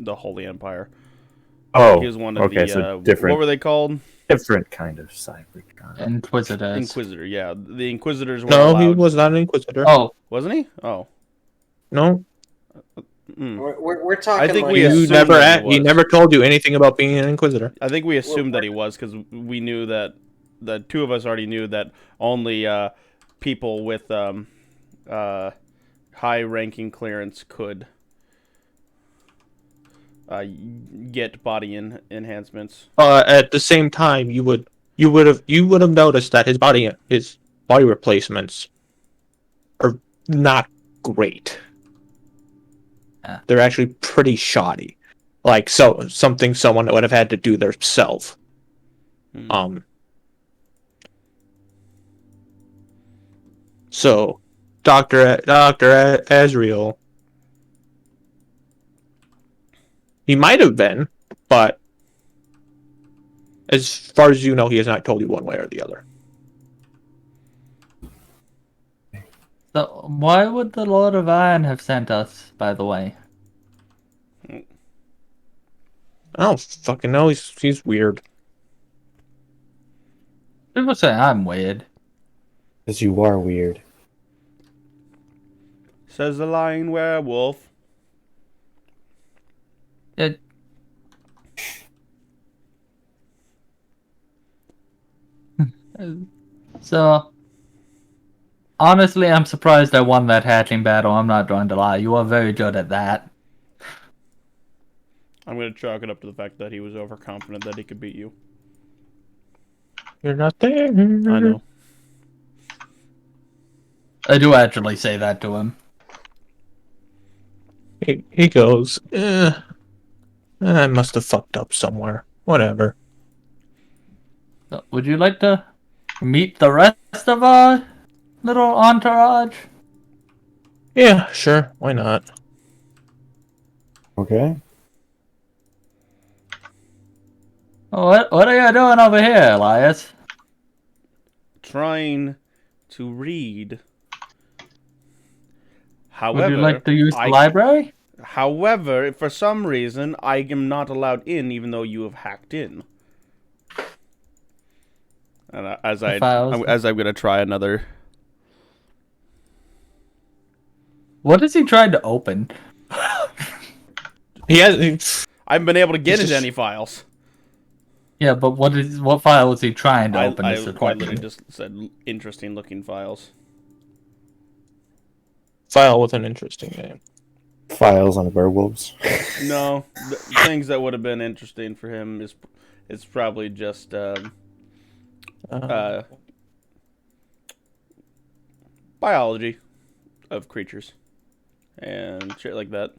the Holy Empire. Oh, He was one of okay, the so different. what were they called? Different kind of Cybertron. Inquisitors. Inquisitor. Yeah, the Inquisitors were No, allowed. he was not an Inquisitor. Oh, Wasn't he? Oh. No, We're talking. I think like we a- assumed that he he was. never told you anything about being an Inquisitor. I think we assumed that he was because we knew that the two of us already knew that only people with high-ranking clearance could get body enhancements. At the same time, you would have noticed that his body replacements are not great. Yeah. They're actually pretty shoddy. Like something someone would have had to do themselves. So Dr. Azrael, he might have been, but as far as you know, he has not told you one way or the other. so why would the Lord of Iron have sent us, by the way? I don't fucking know. He's weird. People say I'm weird. Because you are weird. Says the lying werewolf. It, so, honestly, I'm surprised I won that hatching battle. I'm not going to lie. You are very good at that. I'm gonna chalk it up to the fact that he was overconfident that he could beat you. You're not there. I know. I do actually say that to him. He goes, I must have fucked up somewhere. Whatever. So, would you like to meet the rest of our little entourage? Yeah, sure. Why not? Okay. What are you doing over here, Elias? Trying to read. Would However, you like to use the library? However, for some reason, I am not allowed in, even though you have hacked in. And as I'm gonna try another. What is he trying to open? He has. I haven't been able to get It's into just- any files. Yeah, but what file is he trying to open? I Is the quite literally question. just said interesting looking files. File with an interesting name. Files on werewolves. No, things that would have been interesting for him is probably just biology of creatures and shit like that.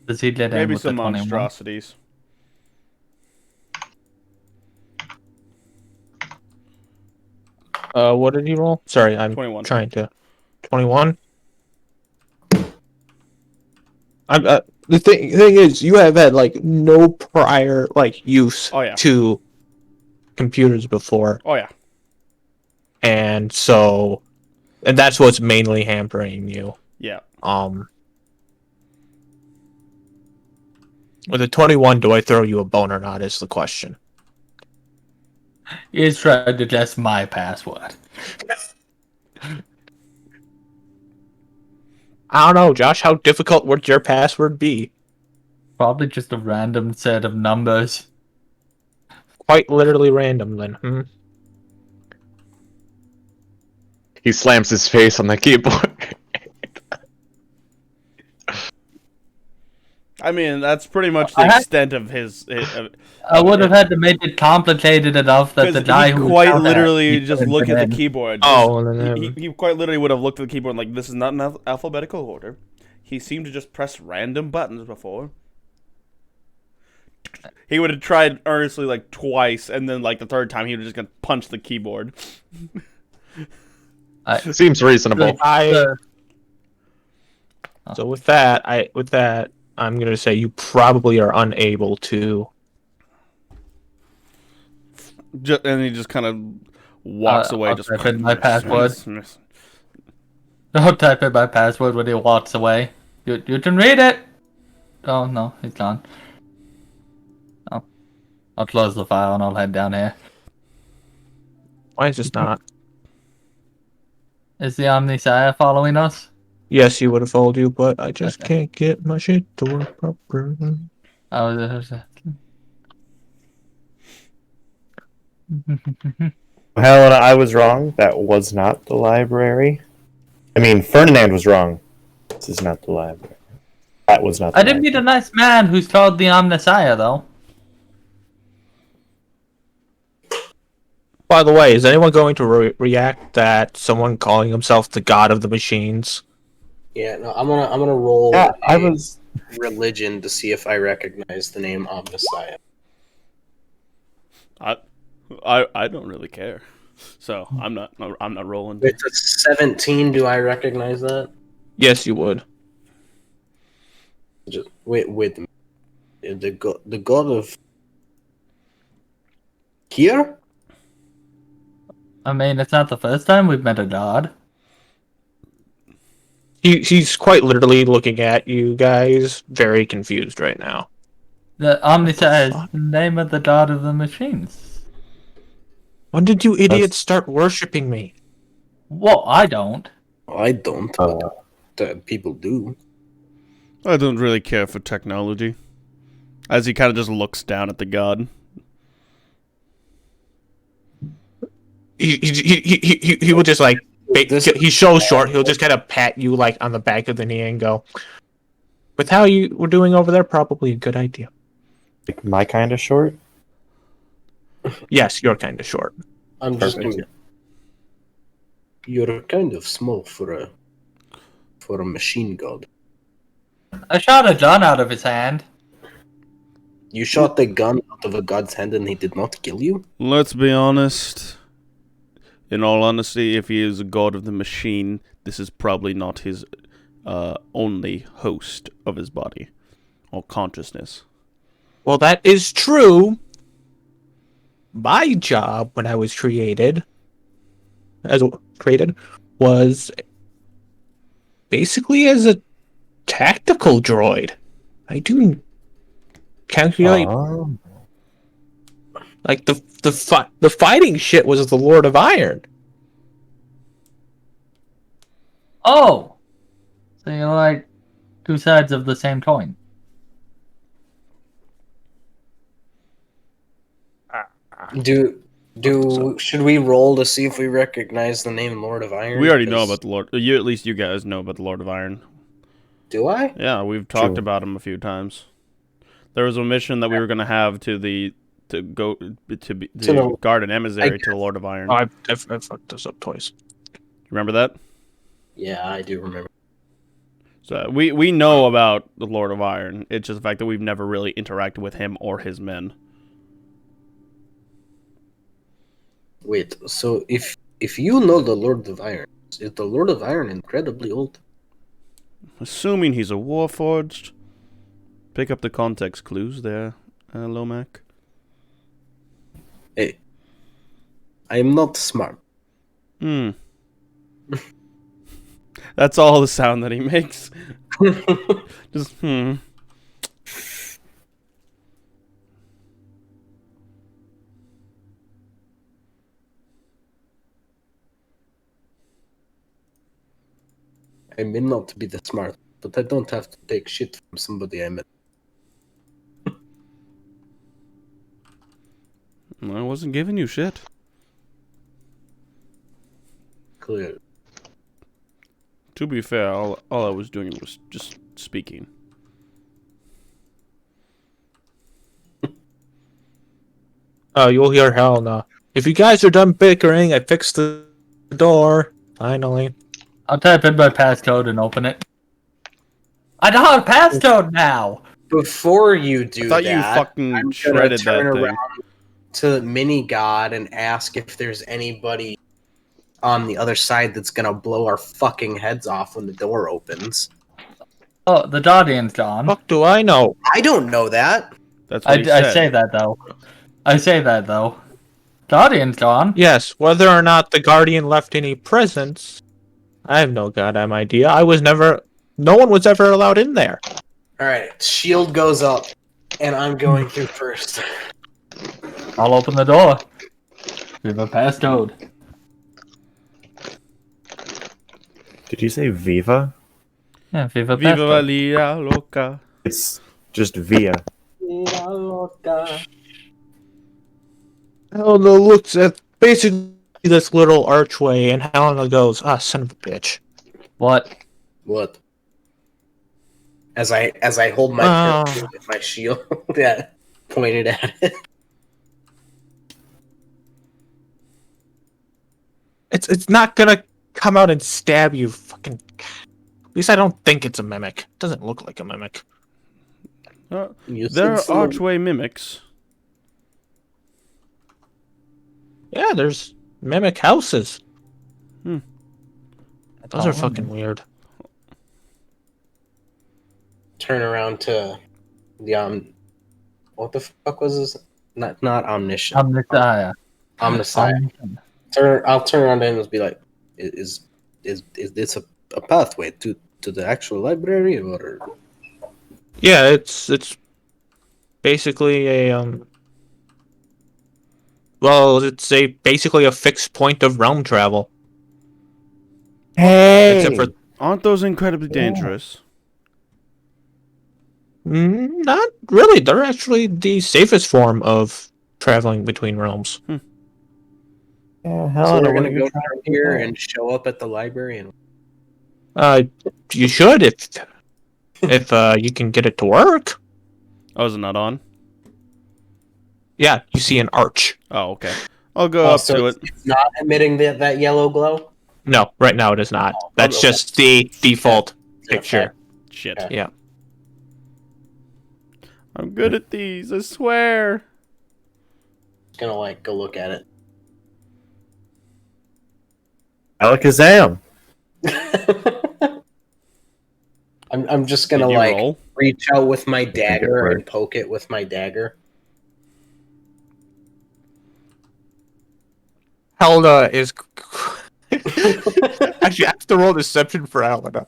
Does he get in Maybe with the some 21? monstrosities. What did he roll? Sorry, I'm 21. trying to. 21. The thing is, you have had like no prior use Oh, yeah. to computers before, Oh yeah. and that's what's mainly hampering you. Yeah. With a 21, do I throw you a bone or not? Is the question. He's trying to guess my password. I don't know, Josh. How difficult would your password be? Probably just a random set of numbers. Quite literally random, then. He slams his face on the keyboard. I mean, that's pretty much the extent of his. I would have had to make it complicated enough that the guy he who quite found that, literally he just couldn't look get at in. the keyboard. He quite literally would have looked at the keyboard like, this is not an alphabetical order. He seemed to just press random buttons before. He would have tried earnestly like twice, and then like the third time he was just gonna punch the keyboard. Seems reasonable. So with that, I'm gonna say you probably are unable to. And he just kind of walks away. I'll Just type in my password. Don't type in my password when he walks away. You can read it! Oh, no, he's gone. Oh. I'll close the file and I'll head down here. Why is this not? Is the Omnisire following us? Yes, he would have followed you, but I just can't get my shit to work properly. Oh, there's a... Helena, I was wrong. That was not the library. I mean, Ferdinand was wrong. This is not the library. That was not the I did meet a nice man who's called the Omnisire, though. By the way, is anyone going to react that someone calling himself the god of the machines? Yeah, no, I'm gonna roll Yeah, I was... religion to see if I recognize the name Omniscience. I don't really care, so I'm not rolling. It's a 17. Do I recognize that? Yes, you would. Just wait. The god of here. I mean, it's not the first time we've met a god. He's quite literally looking at you guys, very confused right now. The Omnisire is the name of the god of the machines. When did you idiots start worshipping me? Well, I don't. I don't. But people do. I don't really care for technology. As he kind of just looks down at the god. He will just like he's so short. He'll just kind of pat you like on the back of the knee and go, "With how you were doing over there, probably a good idea." Like my kind of short? Yes, you're kind of short. I'm just. You're kind of small for a machine god. I shot a gun out of his hand. You shot the gun out of a god's hand and he did not kill you? Let's be honest. In all honesty, if he is a god of the machine, this is probably not his only host of his body or consciousness. Well, that is true. My job when I was created, was basically as a tactical droid. I do calculate like the fighting shit was the Lord of Iron. Oh! So you're like two sides of the same coin. Should we roll to see if we recognize the name Lord of Iron? We already know about the Lord. At least you guys know about the Lord of Iron. Do I? Yeah, we've talked about him a few times. There was a mission that we were going to have to guard an emissary to the Lord of Iron. I've fucked this up twice. Remember that? Yeah, I do remember. So we know about the Lord of Iron. It's just the fact that we've never really interacted with him or his men. Wait, so if you know the Lord of Iron, is the Lord of Iron incredibly old? Assuming he's a warforged. Pick up the context clues there, Lomac. Hey, I am not smart. That's all the sound that he makes. Just I may not be the smart, but I don't have to take shit from somebody I met. I wasn't giving you shit. Clear. To be fair, all I was doing was just speaking. Oh, you'll hear hell no. If you guys are done bickering, I fixed the door. Finally. I'll type in my passcode and open it. I know how to passcode now! Before you do I thought that, you fucking I'm shredded gonna turn that thing. around to Mini God and ask if there's anybody on the other side that's gonna blow our fucking heads off when the door opens. Oh, the Guardian's gone. Fuck do I know? I don't know that. That's what I he said. say that though. Guardian's gone. Yes, whether or not the Guardian left any presents, I have no goddamn idea. I was never. No one was ever allowed in there. All right, shield goes up, and I'm going through first. I'll open the door. We have a passcode. Did you say Viva? Yeah, Viva Viva la passcode. vida loca. It's just Via. Helena looks at basically this little archway, and Helena goes, "Ah, son of a bitch." What? What? As I hold my pistol with my shield, yeah, pointed at it. It's not gonna come out and stab you, fucking. At least I don't think it's a mimic. It doesn't look like a mimic. You There said are archway mimics. Yeah, there's mimic houses. Hmm. Those are fucking weird. Turn around to the what the fuck was this? Not omniscient. Omniscient. I'll turn around to him and be like, "Is this a pathway to the actual library or?" Yeah, it's basically a well, it's basically a fixed point of realm travel. Hey! Except for Aren't those incredibly dangerous? not really. They're actually the safest form of traveling between realms. Yeah, So Helena, we're what gonna are you go trying down to here do? and show up at the library and. You should if you can get it to work. Oh, is it not on? Yeah, you see an arch. Oh, okay. I'll go up so to it. it's not emitting that yellow glow. No, right now it is not. That's okay. just the default picture. Shit. Okay. Yeah. I'm good at these, I swear. Just gonna go look at it. Alakazam! I'm just gonna Did you roll? reach out with my dagger worked. and poke it with my dagger. Helena is. Actually, I have to roll deception for Helena.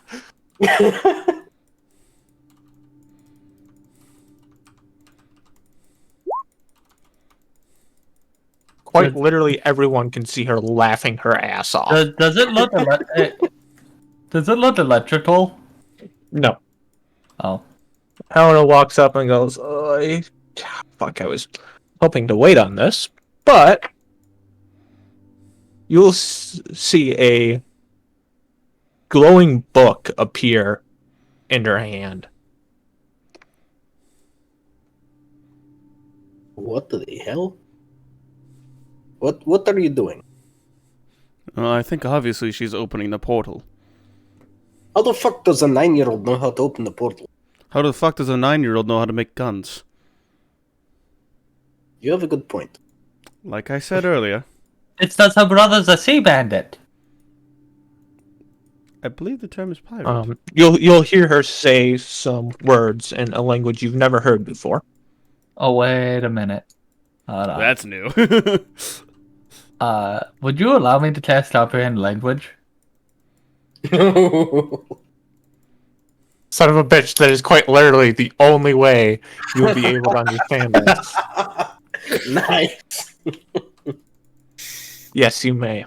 Quite literally, everyone can see her laughing her ass off. Does it look does it look electrical? No. Oh. Helena walks up and goes, fuck, I was hoping to wait on this, but you'll see a glowing book appear in her hand. What the hell? What are you doing? I think obviously she's opening the portal. How the fuck does a 9-year-old know how to open the portal? How the fuck does a 9-year-old know how to make guns? You have a good point. Like I said earlier, It's that her brother's a sea bandit. I believe the term is pirate. You'll hear her say some words in a language you've never heard before. Oh, wait a minute. Hold on. That's new. Would you allow me to cast comprehend language? Son of a bitch, that is quite literally the only way you'll be able to understand this. Nice. Yes, you may.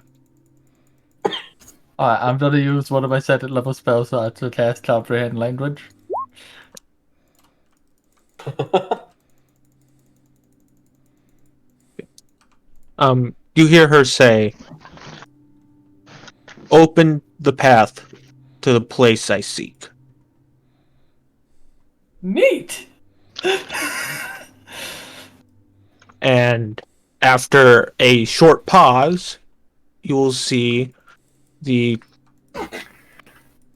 Alright, I'm gonna use one of my second level spell slots to cast comprehend language. You hear her say, "Open the path to the place I seek." Neat! And after a short pause, you will see the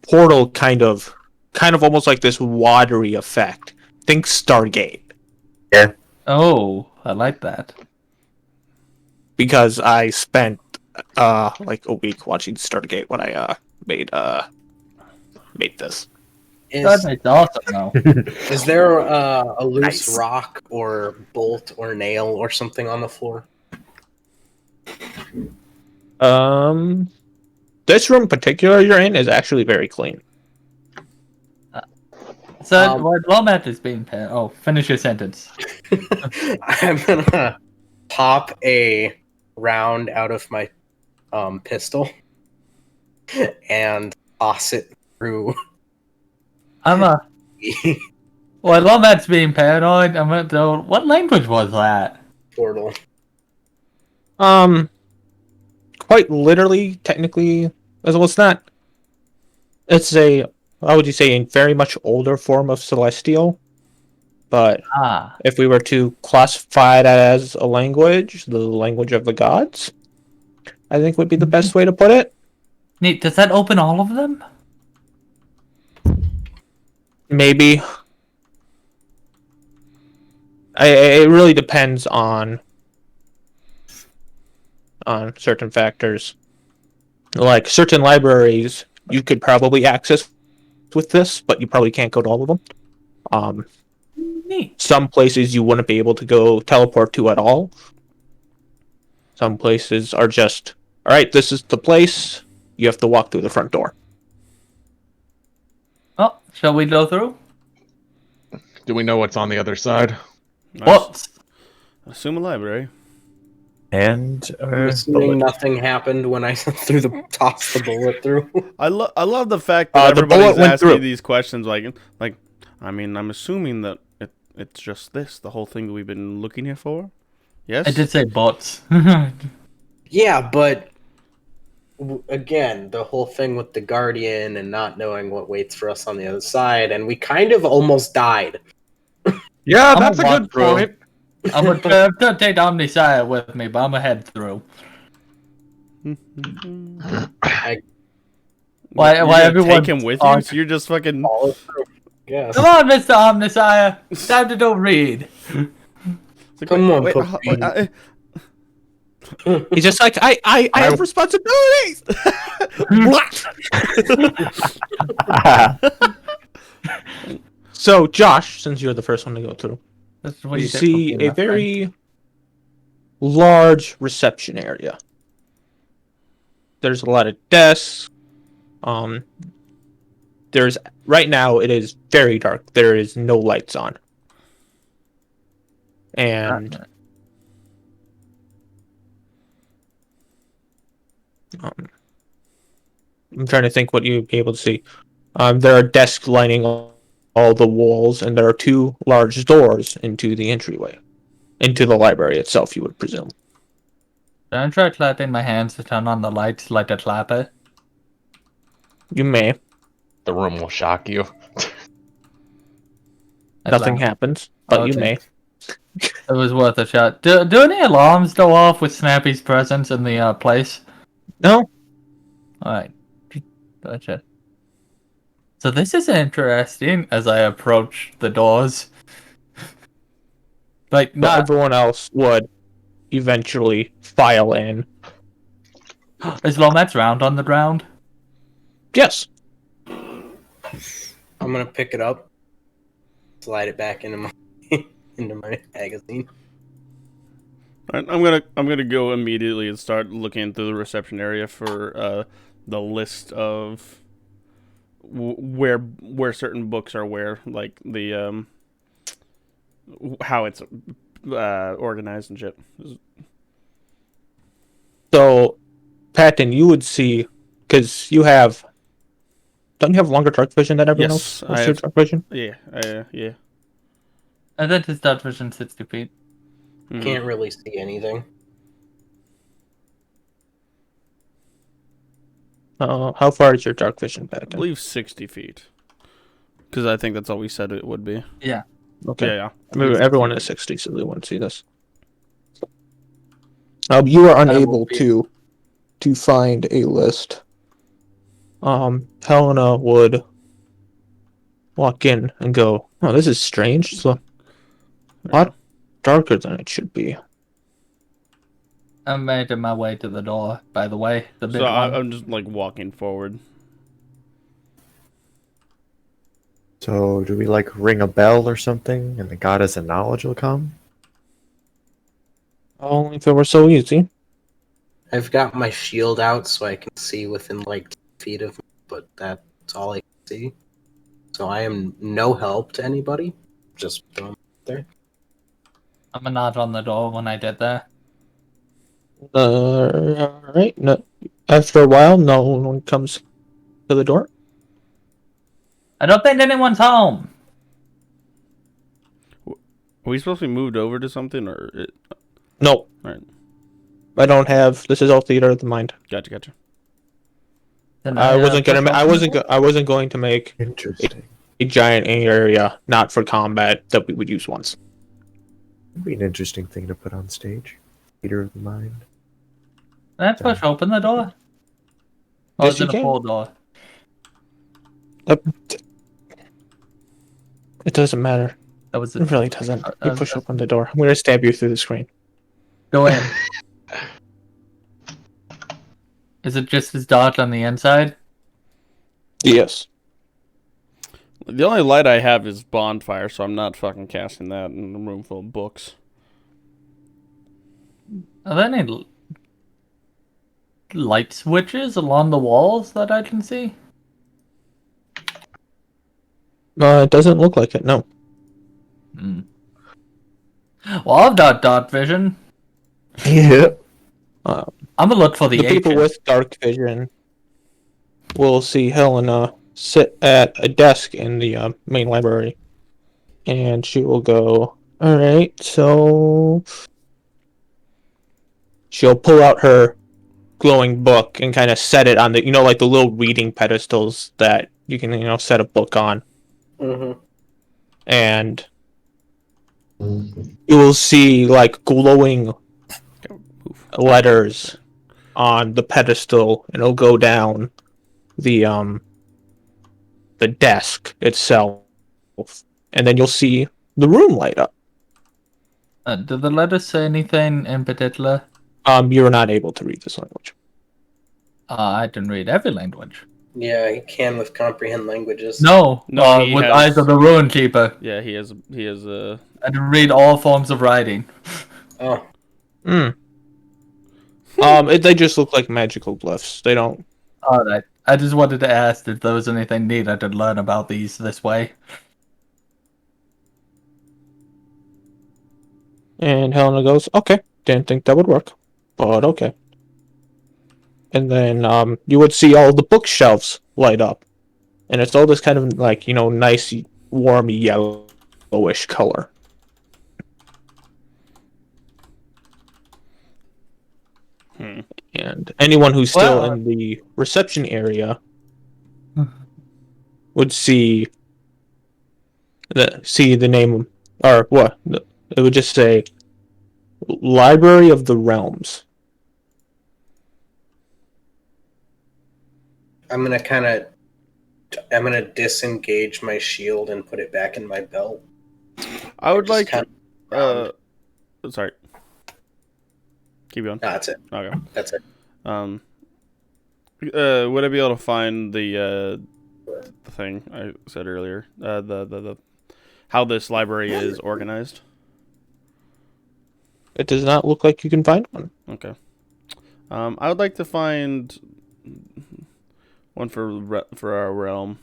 portal kind of almost like this watery effect. Think Stargate. Oh, I like that. Because I spent like a week watching Stargate when I made this. That makes awesome though. Is there a loose Nice. rock or bolt or nail or something on the floor? this room in particular you're in is actually very clean. So while Matt is being paid, finish your sentence. I'm gonna pop a round out of my pistol and toss it through. While Matt's being paranoid, I'm gonna throw. What language was that? Portal. Quite literally, technically, well, it's not. It's a, how would you say, a very much older form of Celestial. But if we were to classify it as a language, the language of the gods, I think would be the best way to put it. Neat. Does that open all of them? Maybe. It really depends on certain factors. Like certain libraries, you could probably access with this, but you probably can't go to all of them. Neat. Some places you wouldn't be able to go teleport to at all. Some places are just, all right, this is the place. You have to walk through the front door. Oh, shall we go through? Do we know what's on the other side? What? Assume a library. And I'm assuming nothing happened when I tossed the bullet through. I love the fact that the everybody's bullet went asking through. these questions. Like, I mean, I'm assuming that it's just this, the whole thing that we've been looking here for. Yes. I did say bots. Yeah, but again, the whole thing with the Guardian and not knowing what waits for us on the other side, and we kind of almost died. Yeah, that's a good point. I'm gonna take Omnisire with me, but I'm gonna head through. Why everyone take him with you? So you're just fucking. Yes. Come on, Mr. Omnisire. It's time to go read. Come on, He's just like, I have responsibilities. So, Josh, since you're the first one to go through, you see a very large reception area. There's a lot of desks. There's right now it is very dark. There is no lights on. And I'm trying to think what you'd be able to see. There are desks lining all the walls, and there are two large doors into the entryway. Into the library itself, you would presume. Can I try clapping my hands to turn on the lights like a clapper? You may. The room will shock you. Nothing happens, but you may. It was worth a shot. Do any alarms go off with Snappy's presence in the place? No. Alright. Gotcha. So this is interesting as I approach the doors. Like, not everyone else would eventually file in. Is Lomet's round on the ground? Yes. I'm gonna pick it up, slide it back into my magazine. I'm gonna go immediately and start looking through the reception area for the list of where certain books are where, like the how it's organized and shit. So, Patton, you would see, because you have. Don't you have longer dark vision than everyone else? I have dark vision. Yeah, yeah. I think his dark vision 60 feet. Can't really see anything. How far is your dark vision, Patton? I believe 60 feet. Because I think that's all we said it would be. Yeah. Okay. Yeah. I mean, everyone is 60, so they won't see this. You are unable to find a list. Helena would walk in and go, "Oh, this is strange. It's a lot darker than it should be." I'm making my way to the door, by the way. The big So one. I'm just like walking forward. So do we like ring a bell or something and the goddess of knowledge will come? Only if it were so easy. I've got my shield out so I can see within like 10 feet of me, but that's all I can see. So I am no help to anybody. Just throwing it there. I'm a nod on the door when I did that. Alright. No, after a while, no one comes to the door. I don't think anyone's home. Are we supposed to be moved over to something, or No. Alright. I don't have. This is all theater of the mind. Gotcha. Then I wasn't gonna. I wasn't going to make Interesting. a giant area not for combat that we would use once. That'd be an interesting thing to put on stage. Theater of the mind. Can I push open the door? Or Yes, is you it a can. full door? It doesn't matter. That was It really doesn't. You push open the door. I'm going to stab you through the screen. Go in. Is it just as dark on the inside? Yes. The only light I have is bonfire, so I'm not fucking casting that in a room full of books. Are there any light switches along the walls that I can see? It doesn't look like it, no. Well, I've got dark vision. Yeah. I'm gonna look for the people agent. with dark vision will see Helena sit at a desk in the main library. And she will go, alright, so... She'll pull out her glowing book and kind of set it on the, like the little reading pedestals that you can, set a book on. Mm-hmm. And you will see, like, glowing letters on the pedestal, and it'll go down the desk itself. And then you'll see the room light up. Do the letters say anything in particular? You're not able to read this language. I can read every language. Yeah, he can with comprehend languages. No, No, he with has- Eyes of the Ruin Keeper. Yeah, he has a. I can read all forms of writing. Oh, They just look like magical glyphs. They don't. Alright. I just wanted to ask if there was anything neat I could learn about these this way. And Helena goes, okay, didn't think that would work, but okay. And then you would see all the bookshelves light up. And it's all this kind of like, nice, warm yellowish color. And anyone who's still Well, in the reception area would see the name, or what? It would just say Library of the Realms. I'm gonna disengage my shield and put it back in my belt. I would Just like. kind of round. Sorry. Keep going. No, that's it. Okay. That's it. Would I be able to find the thing I said earlier? The how this library is organized. It does not look like you can find one. Okay. I would like to find one for our realm.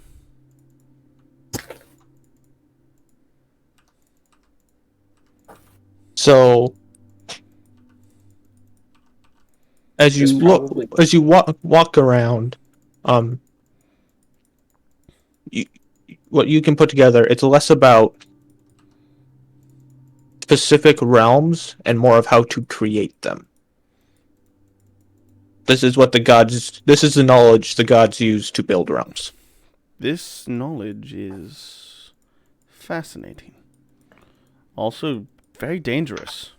So, as you There's look, probably- as you walk around, what you can put together, it's less about specific realms and more of how to create them. This is the knowledge the gods use to build realms. This knowledge is fascinating. Also, very dangerous.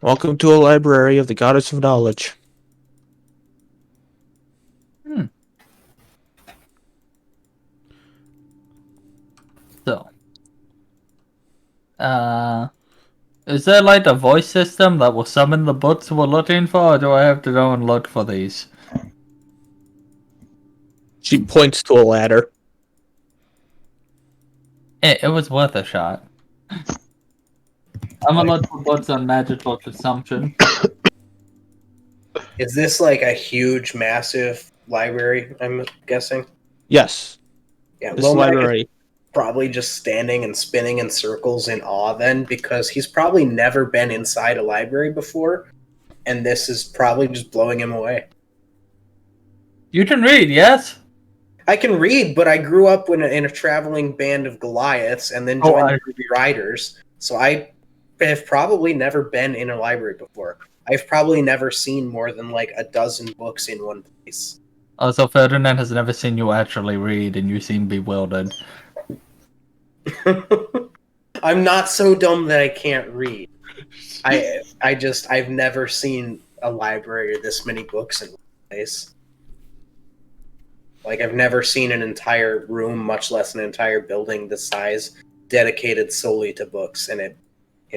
Welcome to a library of the goddess of knowledge. So, is there like a voice system that will summon the books we're looking for, or do I have to go and look for these? She points to a ladder. It was worth a shot. I'm allowed to put books on magical consumption. Is this like a huge, massive library? I'm guessing. Yes, Yeah, this Lomac is library. probably just standing and spinning in circles in awe then, because he's probably never been inside a library before, and this is probably just blowing him away. You can read, yes? I can read, but I grew up in a traveling band of Goliaths and then joined the Ruby Riders, so I have probably never been in a library before. I've probably never seen more than like a dozen books in one place. Also, Ferdinand has never seen you actually read, and you seem bewildered. I'm not so dumb that I can't read. I've never seen a library or this many books in one place. Like, I've never seen an entire room, much less an entire building this size, dedicated solely to books, and it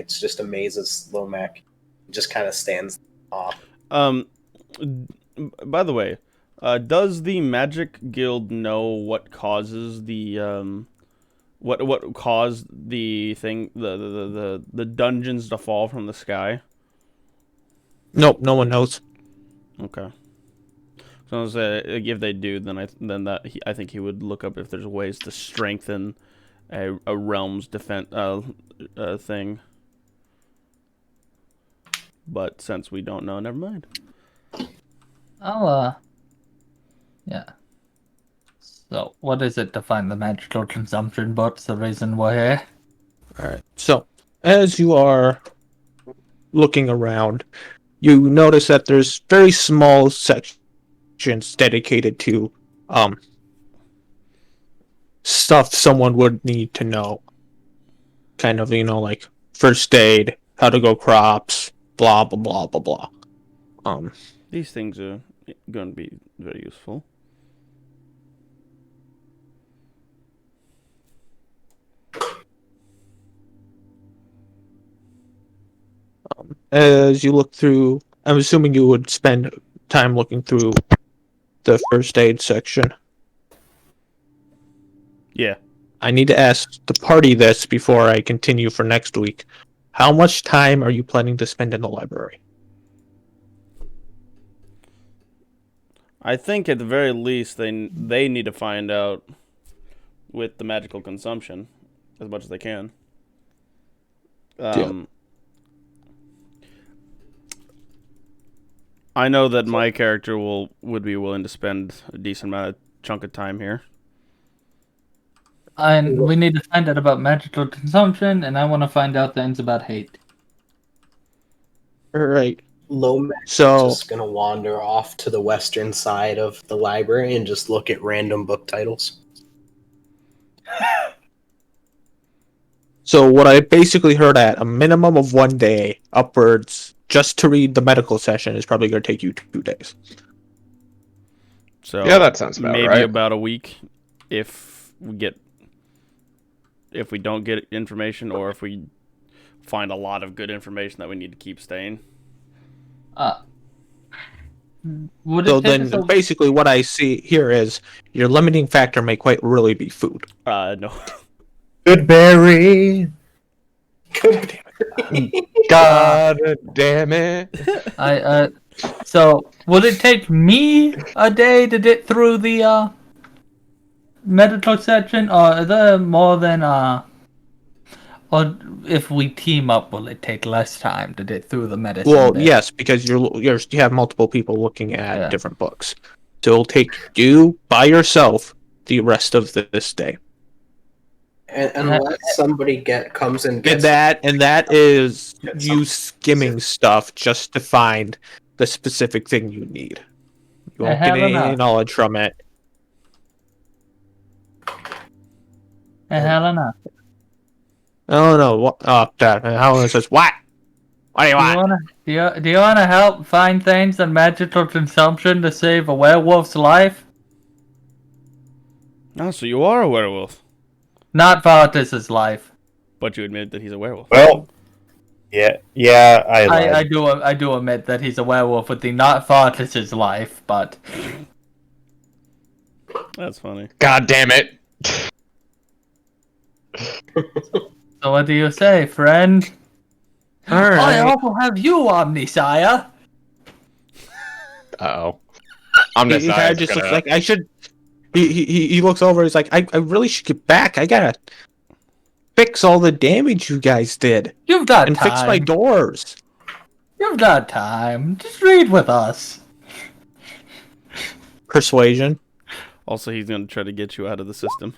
just amazes Lomac. It just kind of stands off. By the way, does the Magic Guild know what causes the what caused the thing the dungeons to fall from the sky? Nope, no one knows. Okay. So I was if they do, then I think he would look up if there's ways to strengthen a realm's defense thing. But since we don't know, never mind. Yeah. So, what is it to find the magical consumption books? The reason we're here? Alright, so as you are looking around, you notice that there's very small sections dedicated to stuff someone would need to know. Kind of, like first aid, how to grow crops, blah blah blah blah blah. These things are going to be very useful. As you look through, I'm assuming you would spend time looking through the first aid section. Yeah. I need to ask the party this before I continue for next week. How much time are you planning to spend in the library? I think at the very least they need to find out with the magical consumption as much as they can. I know that my character would be willing to spend a decent amount of chunk of time here. And we need to find out about magical consumption, and I want to find out things about hate. Alright. Lomac is just going to wander off to the western side of the library and just look at random book titles. So what I basically heard at a minimum of 1 day upwards just to read the medical session is probably going to take you 2 days. So yeah, that sounds about maybe right. about a week if we don't get information, or if we find a lot of good information that we need to keep staying. So then basically what I see here is your limiting factor may quite really be food. No. Good berry. Good. God damn it. So, would it take me a day to get through the medical section, or are there more than or if we team up, will it take less time to get through the medicine? Well, bit? yes, because you have multiple people looking at different books, so it'll take you by yourself the rest of this day. And unless somebody comes and gets And that is you skimming stuff just to find the specific thing you need. You won't get any knowledge from it. Helena. Oh no! What? Oh, that Helena says, "What? What do you want? Do you want to help find things on magical consumption to save a werewolf's life?" Oh, so you are a werewolf. Not Vartus's life. But you admit that he's a werewolf. Well, yeah, I do admit that he's a werewolf with the not Vartus's life, but that's funny. God damn it. So what do you say, friend? All right. I also have you, Omnisire. Uh-oh. He kind of just looks like I should. He looks over. He's like, I really should get back. I gotta fix all the damage you guys did. You've got and time. fix my doors. You've got time. Just read with us. Persuasion. Also, he's gonna try to get you out of the system.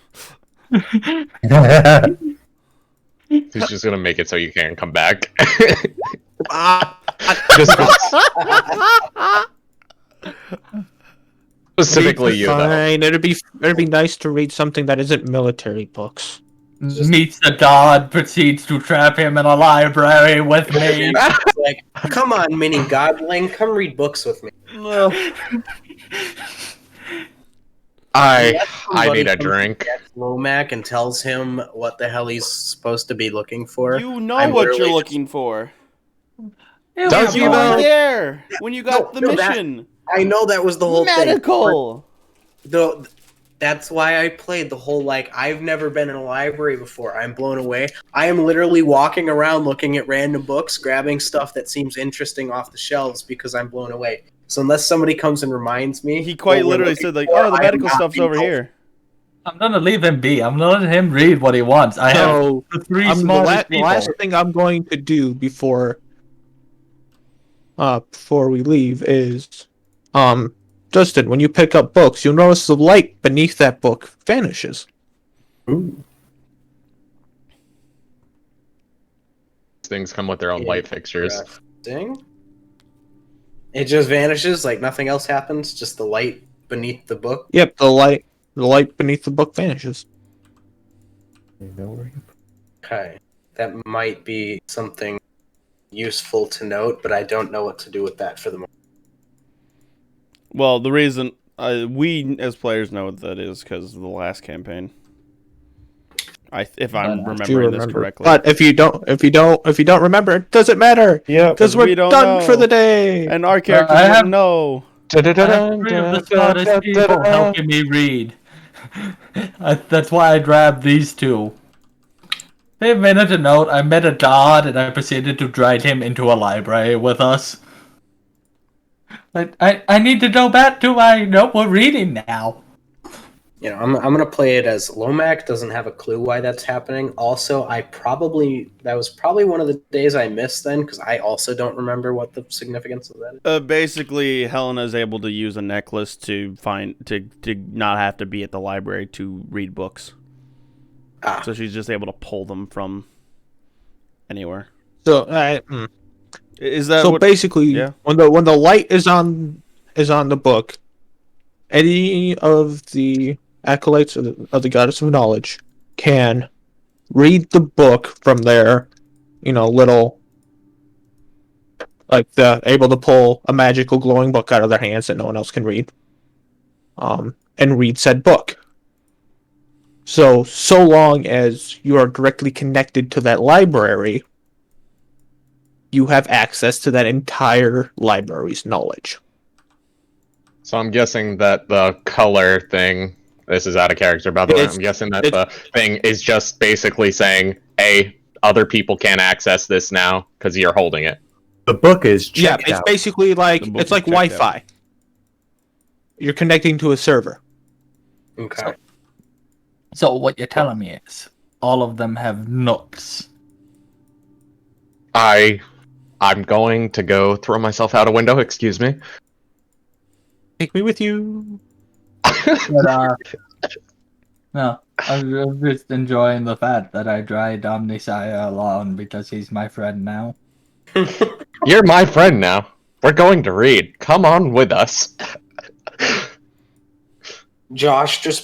He's just gonna make it so you can't come back. Specifically you, though. Fine. It'd be nice to read something that isn't military books. Meets the god, proceeds to trap him in a library with me. Like, come on, mini godling, come read books with me. No. I need a drink. Lomac and tells him what the hell he's supposed to be looking for. You know what you're looking for. Does he You though? were there when you got the mission. I know that was the whole Medical. thing. That's why I played the whole, like, I've never been in a library before. I'm blown away. I am literally walking around looking at random books, grabbing stuff that seems interesting off the shelves because I'm blown away. So unless somebody comes and reminds me... He quite literally said, like, oh, the medical stuff's over here. I'm gonna leave him be. I'm gonna let him read what he wants. I have the three smartest people. The last thing I'm going to do before we leave is, Justin, when you pick up books, you'll notice the light beneath that book vanishes. Ooh. Things come with their own light fixtures. It just vanishes, like nothing else happens, just the light beneath the book. Yep, the light beneath the book vanishes. Okay. That might be something useful to note, but I don't know what to do with that for the moment. Well, the reason we as players know what that is because of the last campaign. If I'm remembering this correctly. But if you don't remember, it doesn't matter. Yeah, because we're done for the day. And our characters don't know. I have three of the smartest people helping me read. That's why I grabbed these two. Hey, minute to note, I met a god and I proceeded to drag him into a library with us. I need to go back to my notebook reading now. You know, I'm gonna play it as Lomac doesn't have a clue why that's happening. Also, that was probably one of the days I missed then because I also don't remember what the significance of that is. Basically, Helena's able to use a necklace to not have to be at the library to read books. So she's just able to pull them from anywhere. So is that so basically when the light is on the book, any of the acolytes of the goddess of knowledge can read the book from their, little, like they're able to pull a magical glowing book out of their hands that no one else can read, and read said book. So long as you are directly connected to that library, you have access to that entire library's knowledge. So I'm guessing that the color thing, this is out of character by the way, I'm guessing that the thing is just basically saying, hey, other people can't access this now because you're holding it. The book is checked it's out. Basically like it's like Wi-Fi. You're connecting to a server. Okay. So what you're telling me is all of them have nooks. I'm going to go throw myself out a window, excuse me. Take me with you. But, no, I'm just enjoying the fact that I tried Omnisire alone because he's my friend now. You're my friend now. We're going to read. Come on with us. Josh is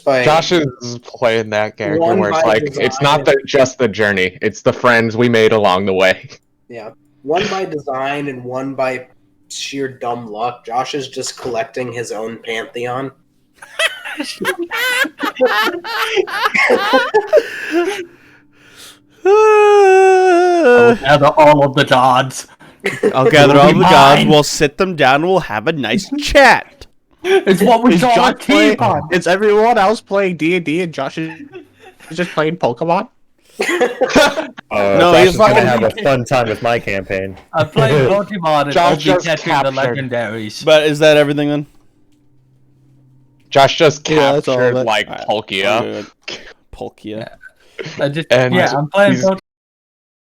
playing that character where it's like, it's not just the journey, it's the friends we made along the way. Yeah. One by design and one by sheer dumb luck. Josh is just collecting his own pantheon. I'll gather all of the gods. I'll gather all the gods, we'll sit them down, and we'll have a nice chat. It's what we call a teapot. Is everyone else playing D&D and Josh is just playing Pokemon? No, Josh he's is gonna fucking- have a fun time with my campaign. I'm playing Pokemon and Josh I'll be just catching the captured. legendaries. But is that everything then? Josh just Yeah, that's all of captured it. like Alright. Palkia. Palkia. I just And I'm playing he's- Pokemon.